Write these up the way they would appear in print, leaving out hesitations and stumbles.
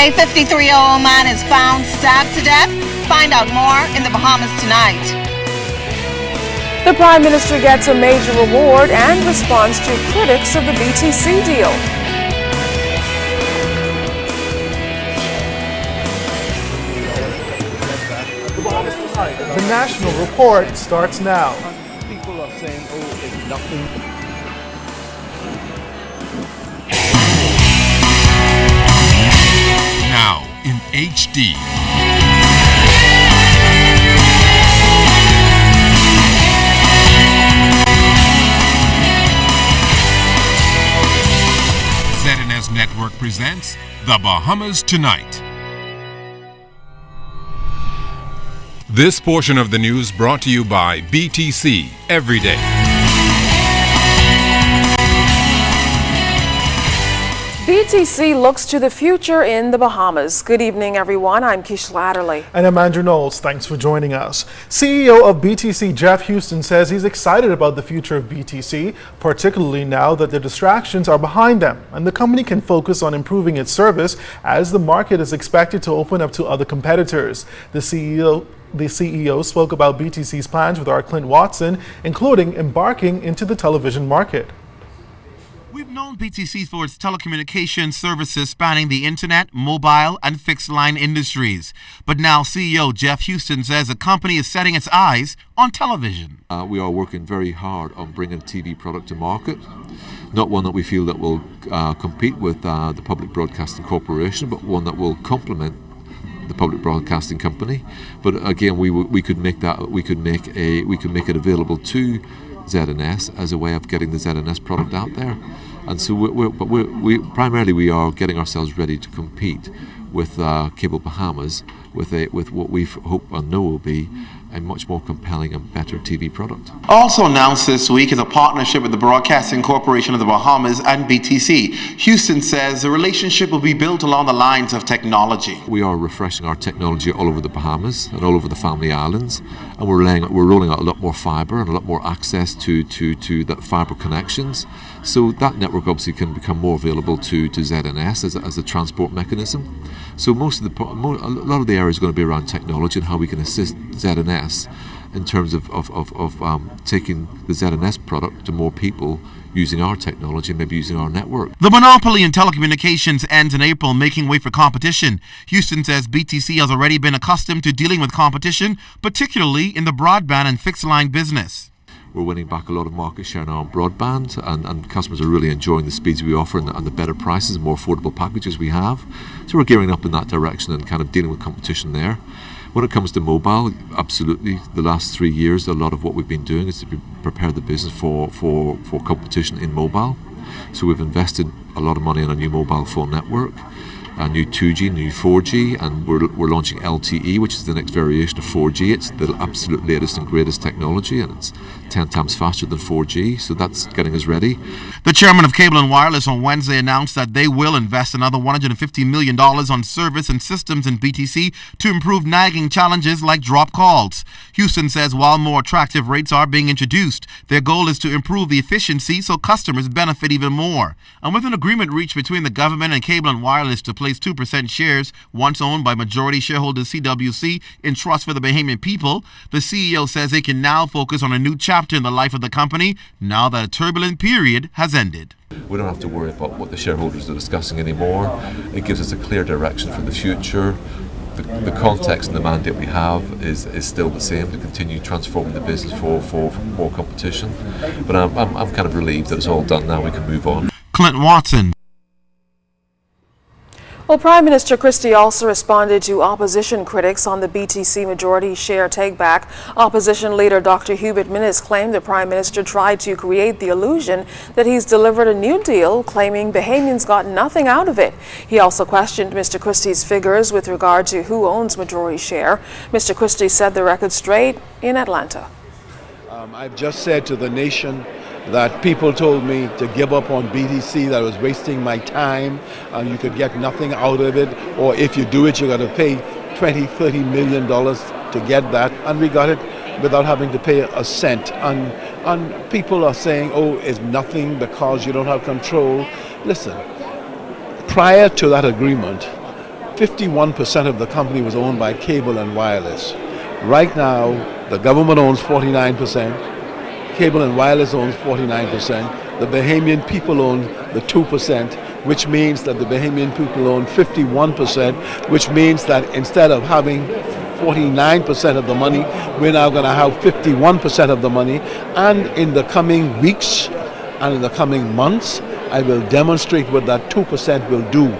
A 53-year-old man is found stabbed to death. Find out more in the Bahamas tonight. The Prime Minister gets a major reward and responds to critics of the BTC deal. The National Report starts now. People are saying, oh, it's nothing. Now in HD. ZNS Network presents The Bahamas Tonight. This portion of the news brought to you by BTC Every Day. BTC looks to the future in the Bahamas. Good evening, everyone. I'm Kish Latterly. And I'm Andrew Knowles. Thanks for joining us. CEO of BTC, Jeff Houston, says he's excited about the future of BTC, particularly now that the distractions are behind them and the company can focus on improving its service as the market is expected to open up to other competitors. The CEO spoke about BTC's plans with our Clint Watson, including embarking into the television market. We've known BTC for its telecommunications services spanning the internet, mobile, and fixed line industries. But now CEO Jeff Houston says the company is setting its eyes on television. We are working very hard on bringing a TV product to market. Not one that we feel that will compete with the Public Broadcasting Corporation, but one that will complement the Public Broadcasting Company. But again, we could make it available to ZNS as a way of getting the ZNS product out there. And so we primarily are getting ourselves ready to compete with Cable Bahamas with what we hope and know will be a much more compelling and better TV product. Also announced this week is a partnership with the Broadcasting Corporation of the Bahamas and BTC. Houston says the relationship will be built along the lines of technology. We are refreshing our technology all over the Bahamas and all over the Family Islands, and we're rolling out a lot more fibre and a lot more access to that fibre connections. So that network obviously can become more available to ZNS as a transport mechanism. So a lot of the area is going to be around technology and how we can assist ZNS in terms of taking the ZNS product to more people using our technology and maybe using our network. The monopoly in telecommunications ends in April, making way for competition. Houston says BTC has already been accustomed to dealing with competition, particularly in the broadband and fixed line business. We're winning back a lot of market share now on broadband, and customers are really enjoying the speeds we offer and the better prices and more affordable packages we have. So we're gearing up in that direction and kind of dealing with competition there. When it comes to mobile, absolutely, the last 3 years, a lot of what we've been doing is to prepare the business for competition in mobile. So we've invested a lot of money in a new mobile phone network, a new 2G, new 4G, and we're launching LTE, which is the next variation of 4G. It's the absolute latest and greatest technology, and it's 10 times faster than 4G, so that's getting us ready. The chairman of Cable and Wireless on Wednesday announced that they will invest another $150 million on service and systems in BTC to improve nagging challenges like drop calls. Houston says while more attractive rates are being introduced, their goal is to improve the efficiency so customers benefit even more. And with an agreement reached between the government and Cable and Wireless to place 2% shares, once owned by majority shareholders CWC, in trust for the Bahamian people, the CEO says they can now focus on a new chapter in the life of the company now that a turbulent period has ended. We don't have to worry about what the shareholders are discussing anymore. It gives us a clear direction for the future. The context and the mandate we have is still the same, to continue transforming the business for more competition. But I'm kind of relieved that it's all done now. We can move on. Clint Watson. Well, Prime Minister Christie also responded to opposition critics on the BTC majority share takeback. Opposition leader Dr. Hubert Minnis claimed the Prime Minister tried to create the illusion that he's delivered a new deal, claiming Bahamians got nothing out of it. He also questioned Mr. Christie's figures with regard to who owns majority share. Mr. Christie set the record straight in Atlanta. I've just said to the nation that people told me to give up on BTC, that I was wasting my time and you could get nothing out of it, or if you do it you're going to pay $20-30 million to get that, and we got it without having to pay a cent. And people are saying, oh, it's nothing because you don't have control. Listen, prior to that agreement, 51% of the company was owned by Cable and Wireless. Right now, the government owns 49%, Cable and Wireless owns 49%, the Bahamian people own the 2%, which means that the Bahamian people own 51%, which means that instead of having 49% of the money, we're now going to have 51% of the money. And in the coming weeks and in the coming months, I will demonstrate what that 2% will do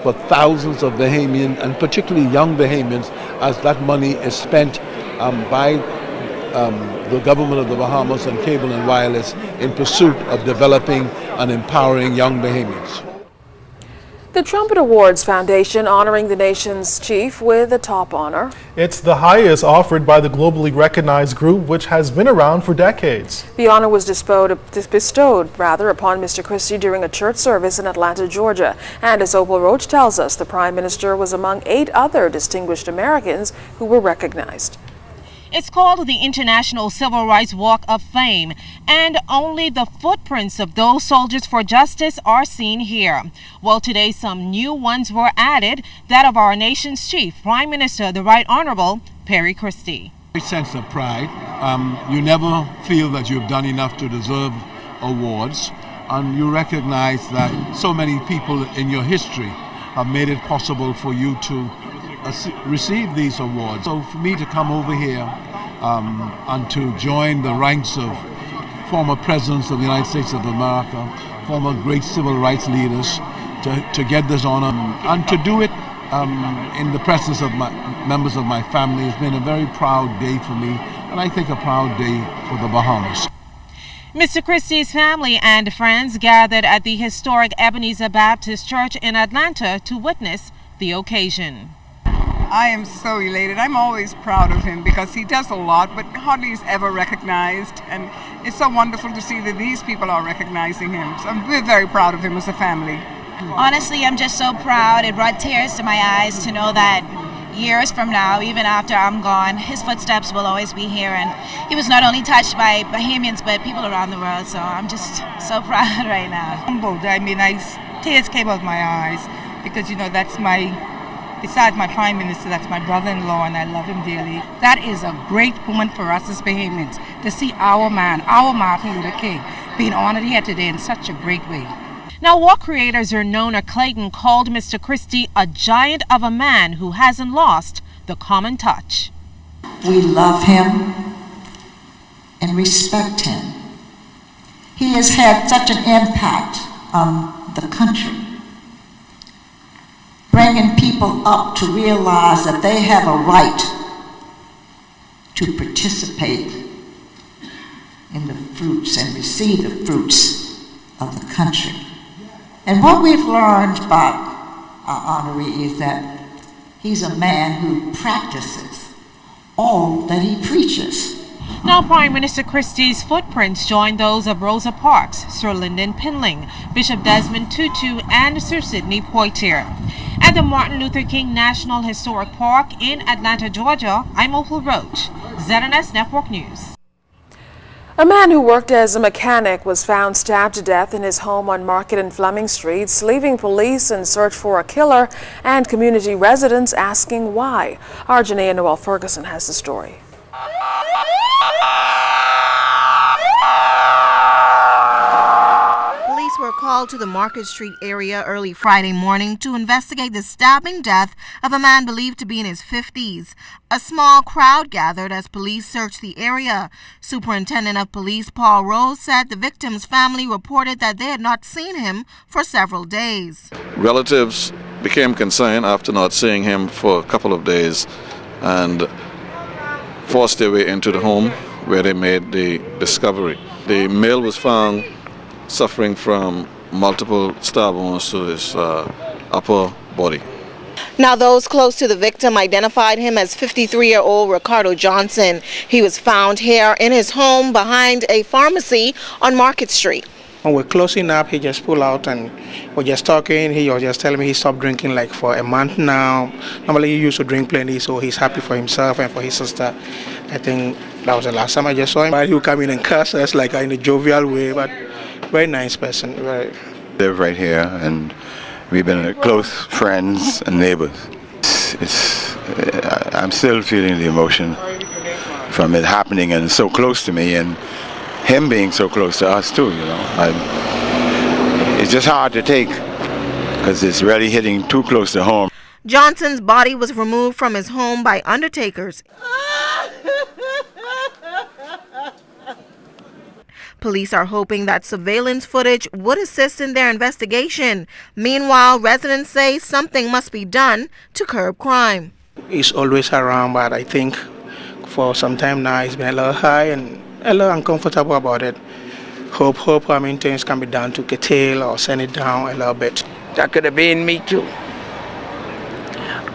for thousands of Bahamian, and particularly young Bahamians, as that money is spent by the government of the Bahamas and Cable and Wireless in pursuit of developing and empowering young Bahamians. The Trumpet Awards Foundation honoring the nation's chief with a top honor. It's the highest offered by the globally recognized group, which has been around for decades. The honor was bestowed upon Mr. Christie during a church service in Atlanta, Georgia. And as Opal Roach tells us, the Prime Minister was among 8 other distinguished Americans who were recognized. It's called the International Civil Rights Walk of Fame, and only the footprints of those soldiers for justice are seen here. Well, today some new ones were added, that of our nation's chief, Prime Minister, the Right Honorable Perry Christie. A sense of pride. You never feel that you've done enough to deserve awards, and you recognize that so many people in your history have made it possible for you to receive these awards. So for me to come over here and to join the ranks of former presidents of the United States of America, former great civil rights leaders, to get this honor and to do it in the presence of members of my family has been a very proud day for me, and I think a proud day for the Bahamas. Mr. Christie's family and friends gathered at the historic Ebenezer Baptist Church in Atlanta to witness the occasion. I am so elated. I'm always proud of him because he does a lot, but hardly is ever recognized. And it's so wonderful to see that these people are recognizing him. So we're very proud of him as a family. Honestly, I'm just so proud. It brought tears to my eyes to know that years from now, even after I'm gone, his footsteps will always be here. And he was not only touched by Bahamians, but people around the world. So I'm just so proud right now. Humbled. I mean, tears came out my eyes because, that's besides my Prime Minister, that's my brother-in-law, and I love him dearly. That is a great moment for us as Bahamians to see our man, our Martin Luther King, being honored here today in such a great way. Now, walk creators Nona Clayton called Mr. Christie a giant of a man who hasn't lost the common touch. We love him and respect him. He has had such an impact on the country, bringing people up to realize that they have a right to participate in the fruits and receive the fruits of the country. And what we've learned about our honoree is that he's a man who practices all that he preaches. Now, Prime Minister Christie's footprints join those of Rosa Parks, Sir Lyndon Pinling, Bishop Desmond Tutu, and Sir Sidney Poitier. At the Martin Luther King National Historic Park in Atlanta, Georgia, I'm Opal Roach, ZNS Network News. A man who worked as a mechanic was found stabbed to death in his home on Market and Fleming Streets, leaving police in search for a killer and community residents asking why. Our Janaea Noel Ferguson has the story. Police were called to the Market Street area early Friday morning to investigate the stabbing death of a man believed to be in his 50s. A small crowd gathered as police searched the area. Superintendent of Police Paul Rose said the victim's family reported that they had not seen him for several days. Relatives became concerned after not seeing him for a couple of days and forced their way into the home where they made the discovery. The male was found suffering from multiple stab wounds to his upper body. Now, those close to the victim identified him as 53-year-old Ricardo Johnson. He was found here in his home behind a pharmacy on Market Street. When we're closing up, he just pulled out and we're just talking. He was just telling me he stopped drinking like for a month now. Normally he used to drink plenty, so he's happy for himself and for his sister. I think that was the last time I just saw him. But he would come in and cuss us like in a jovial way, but very nice person. Very. Live right here, and we've been close friends and neighbors. I'm still feeling the emotion from it happening and so close to me, and him being so close to us too. It's just hard to take because it's really hitting too close to home. Johnson's body was removed from his home by undertakers. Police are hoping that surveillance footage would assist in their investigation. Meanwhile, residents say something must be done to curb crime. He's always around, but I think for some time now he's been a little high and a little uncomfortable about it. Hope things can be done to curtail or send it down a little bit. That could have been me too.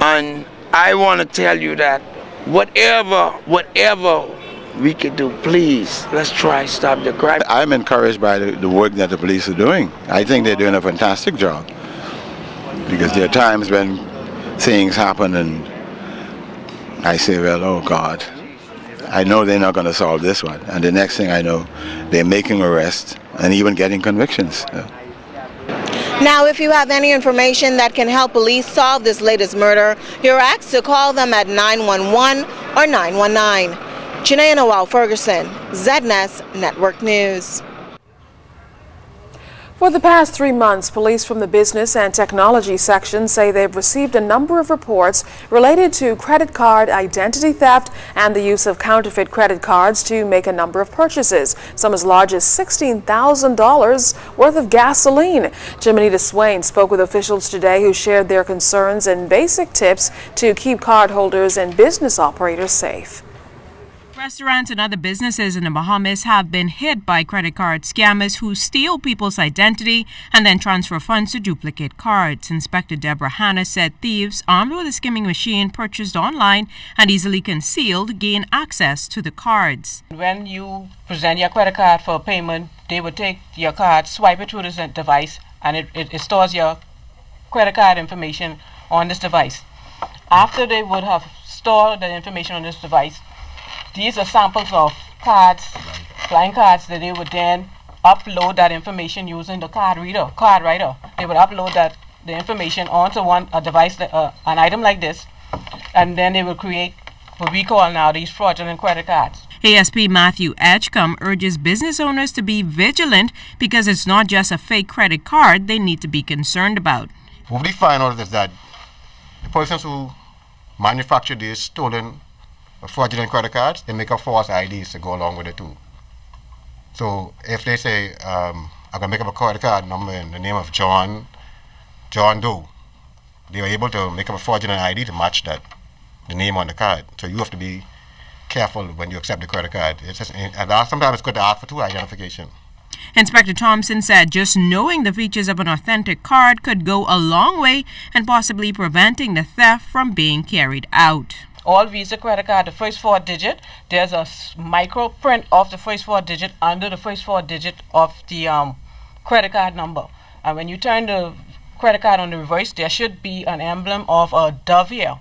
And I want to tell you that whatever we could do, please, let's try to stop the crime. I'm encouraged by the work that the police are doing. I think they're doing a fantastic job. Because there are times when things happen and I say, well, oh God, I know they're not going to solve this one. And the next thing I know, they're making arrests and even getting convictions. Now, if you have any information that can help police solve this latest murder, you're asked to call them at 911 or 919. Janae Noel Ferguson, ZNS Network News. For the past 3 months, police from the business and technology section say they've received a number of reports related to credit card identity theft and the use of counterfeit credit cards to make a number of purchases, some as large as $16,000 worth of gasoline. Jimenita Swain spoke with officials today who shared their concerns and basic tips to keep cardholders and business operators safe. Restaurants and other businesses in the Bahamas have been hit by credit card scammers who steal people's identity and then transfer funds to duplicate cards. Inspector Deborah Hanna said thieves armed with a skimming machine purchased online and easily concealed gain access to the cards. When you present your credit card for payment, they would take your card, swipe it through this device, and it stores your credit card information on this device. After they would have stored the information on this device, these are samples of cards, flying cards, that they would then upload that information using the card writer. They would upload the information onto a device, an item like this, and then they will create what we call now these fraudulent credit cards. ASP Matthew Edgecombe urges business owners to be vigilant because it's not just a fake credit card they need to be concerned about. What we find out is that the persons who manufacture these stolen fraudulent credit cards, they make up false IDs to go along with it too. So if they say, I'm going to make up a credit card number in the name of John Doe, they are able to make up a fraudulent ID to match the name on the card. So you have to be careful when you accept the credit card. Sometimes it's good to ask for two identification. Inspector Thompson said just knowing the features of an authentic card could go a long way in possibly preventing the theft from being carried out. All Visa credit card, the first 4 digit, there's a micro print of the first 4 digit under the first 4 digit of the credit card number. And when you turn the credit card on the reverse, there should be an emblem of a dove here.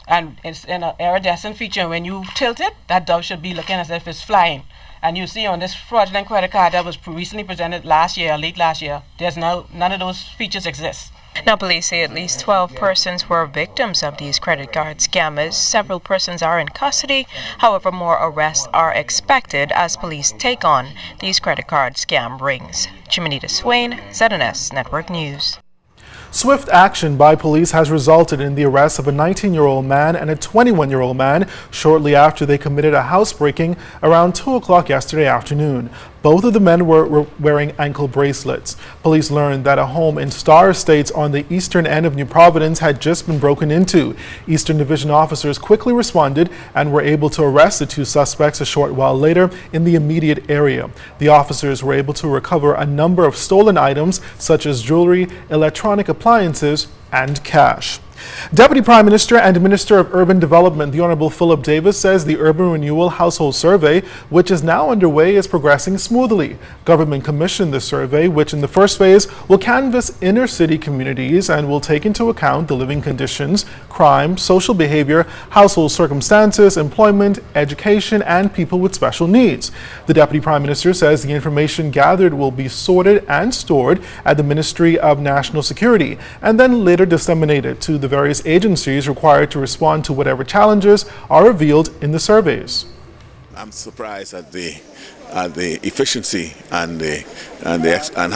And it's in an iridescent feature. And when you tilt it, that dove should be looking as if it's flying. And you see on this fraudulent credit card that was recently presented late last year, none of those features exist. Now, police say at least 12 persons were victims of these credit card scammers. Several persons are in custody. However, more arrests are expected as police take on these credit card scam rings. Jimenita Swain, ZNS Network News. Swift action by police has resulted in the arrest of a 19-year-old man and a 21-year-old man shortly after they committed a housebreaking around 2 o'clock yesterday afternoon. Both of the men were wearing ankle bracelets. Police learned that a home in Star Estates on the eastern end of New Providence had just been broken into. Eastern Division officers quickly responded and were able to arrest the 2 suspects a short while later in the immediate area. The officers were able to recover a number of stolen items such as jewelry, electronic appliances, and cash. Deputy Prime Minister and Minister of Urban Development, the Honorable Philip Davis, says the Urban Renewal Household Survey, which is now underway, is progressing smoothly. Government commissioned the survey, which in the first phase will canvass inner city communities and will take into account the living conditions, crime, social behavior, household circumstances, employment, education, and people with special needs. The Deputy Prime Minister says the information gathered will be sorted and stored at the Ministry of National Security and then later disseminated to the various agencies required to respond to whatever challenges are revealed in the surveys. I'm surprised at the efficiency and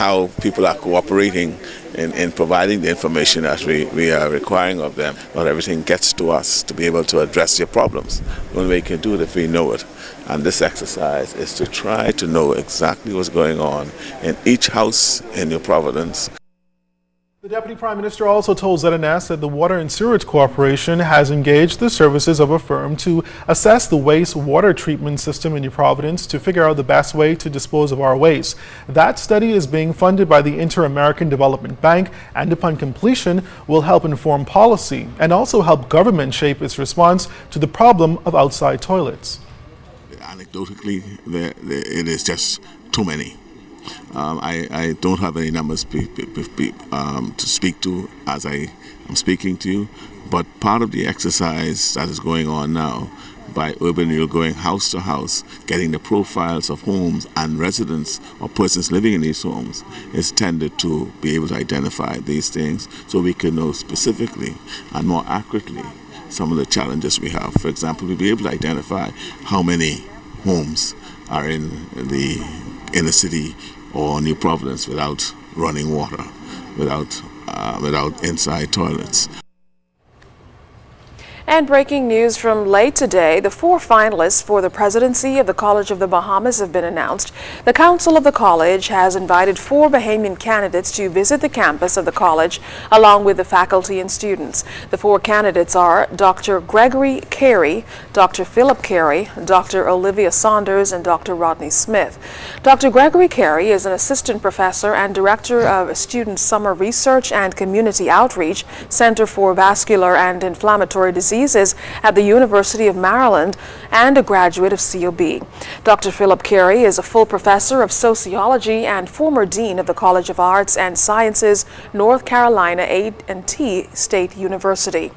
how people are cooperating in providing the information that we are requiring of them. Not everything gets to us to be able to address your problems. The only way you can do it if we know it. And this exercise is to try to know exactly what's going on in each house in New Providence. The Deputy Prime Minister also told ZNS that the Water and Sewerage Corporation has engaged the services of a firm to assess the wastewater treatment system in New Providence to figure out the best way to dispose of our waste. That study is being funded by the Inter-American Development Bank and upon completion will help inform policy and also help government shape its response to the problem of outside toilets. Anecdotally, it is just too many. I don't have any numbers to speak to as I am speaking to you, but part of the exercise that is going on now by Urban Renewal, going house to house, getting the profiles of homes and residents or persons living in these homes, is tended to be able to identify these things so we can know specifically and more accurately some of the challenges we have. For example, we'll be able to identify how many homes are in the inner city or New Providence without running water, without inside toilets. And breaking news from late today, the 4 finalists for the presidency of the College of the Bahamas have been announced. The Council of the College has invited 4 Bahamian candidates to visit the campus of the college along with the faculty and students. The 4 candidates are Dr. Gregory Carey, Dr. Philip Carey, Dr. Olivia Saunders, and Dr. Rodney Smith. Dr. Gregory Carey is an assistant professor and director of Student Summer Research and Community Outreach, Center for Vascular and Inflammatory Diseases at the University of Maryland and a graduate of COB. Dr. Philip Carey is a full professor of sociology and former dean of the College of Arts and Sciences, North Carolina A&T State University.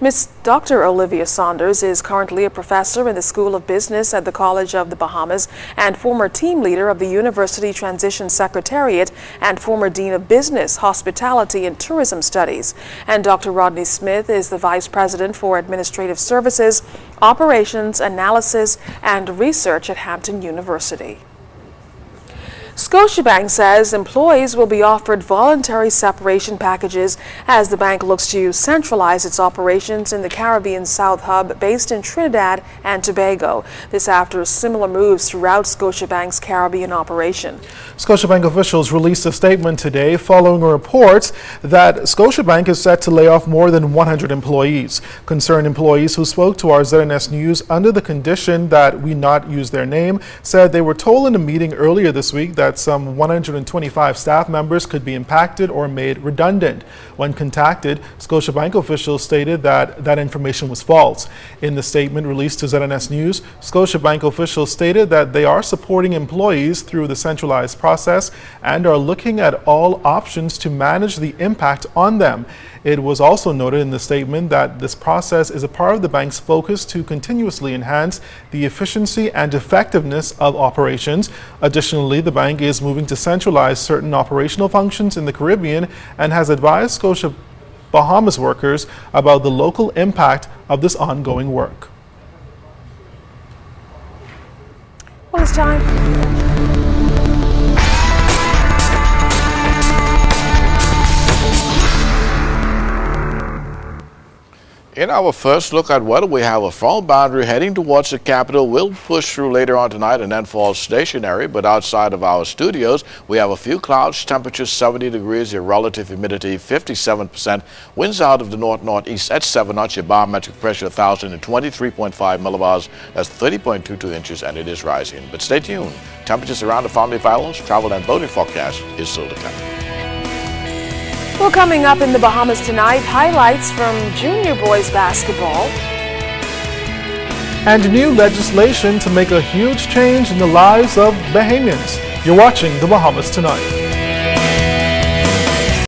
Miss Dr. Olivia Saunders is currently a professor in the School of Business at the College of the Bahamas and former team leader of the University Transition Secretariat and former dean of Business, Hospitality, and Tourism Studies. And Dr. Rodney Smith is the vice president for Administrative Services, Operations, Analysis, and Research at Hampton University. Scotiabank says employees will be offered voluntary separation packages as the bank looks to centralize its operations in the Caribbean South Hub based in Trinidad and Tobago. This after similar moves throughout Scotiabank's Caribbean operation. Scotiabank officials released a statement today following a report that Scotiabank is set to lay off more than 100 employees. Concerned employees who spoke to our ZNS News under the condition that we not use their name said they were told in a meeting earlier this week that some 125 staff members could be impacted or made redundant. When contacted, Scotiabank officials stated that that information was false. In the statement released to ZNS News, Scotiabank officials stated that they are supporting employees through the centralized process and are looking at all options to manage the impact on them. It was also noted in the statement that this process is a part of the bank's focus to continuously enhance the efficiency and effectiveness of operations. Additionally, the bank is moving to centralize certain operational functions in the Caribbean and has advised Scotia Bahamas workers about the local impact of this ongoing work. Well, it's time. In our first look at weather, we have a front boundary heading towards the capital. Will push through later on tonight and then fall stationary, but outside of our studios, we have a few clouds, temperature 70 degrees, your relative humidity 57%, winds out of the north-northeast at 7 knots, your barometric pressure 1,023.5 millibars, that's 30.22 inches, and it is rising. But stay tuned. Temperatures around the Family Islands, travel and boating forecast is still to come. Well, coming up in the Bahamas tonight, highlights from junior boys basketball. And new legislation to make a huge change in the lives of Bahamians. You're watching the Bahamas Tonight.